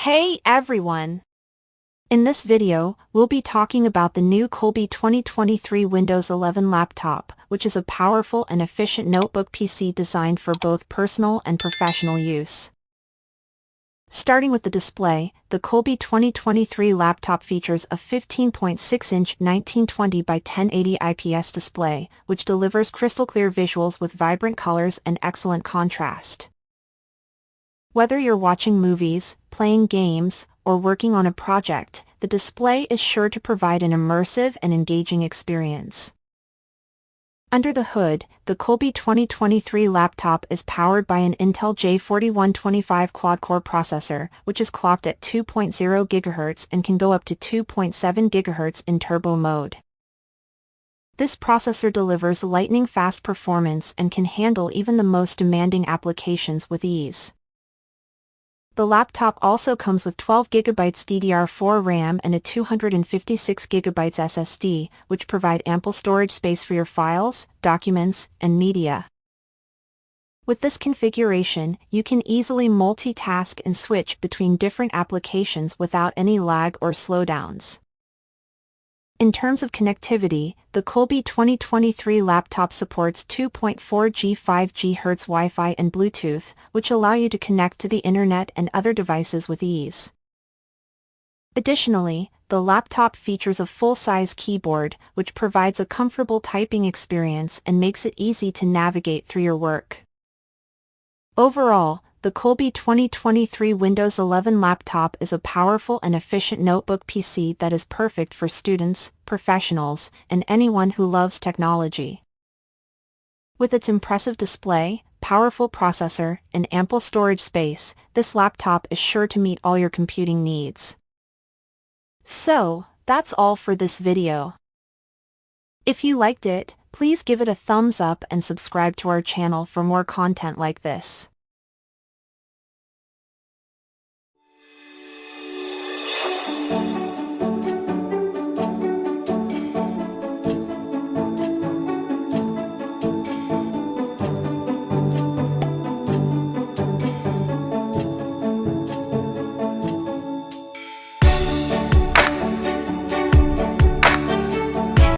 Hey everyone! In this video, we'll be talking about the new Coolby 2023 Windows 11 laptop, which is a powerful and efficient notebook PC designed for both personal and professional use. Starting with the display, the Coolby 2023 laptop features a 15.6-inch 1920 by 1080 IPS display, which delivers crystal-clear visuals with vibrant colors and excellent contrast. Whether you're watching movies, playing games, or working on a project, the display is sure to provide an immersive and engaging experience. Under the hood, the Coolby 2023 laptop is powered by an Intel J4125 Quad-Core Processor, which is clocked at 2.0 GHz and can go up to 2.7 GHz in turbo mode. This processor delivers lightning-fast performance and can handle even the most demanding applications with ease. The laptop also comes with 12 GB DDR4 RAM and a 256 GB SSD, which provide ample storage space for your files, documents, and media. With this configuration, you can easily multitask and switch between different applications without any lag or slowdowns. In terms of connectivity, the Coolby 2023 laptop supports 2.4G 5G Hz Wi-Fi and Bluetooth, which allow you to connect to the internet and other devices with ease. Additionally, the laptop features a full-size keyboard, which provides a comfortable typing experience and makes it easy to navigate through your work. Overall, the Coolby 2023 Windows 11 laptop is a powerful and efficient notebook PC that is perfect for students, professionals, and anyone who loves technology. With its impressive display, powerful processor, and ample storage space, this laptop is sure to meet all your computing needs. So, that's all for this video. If you liked it, please give it a thumbs up and subscribe to our channel for more content like this.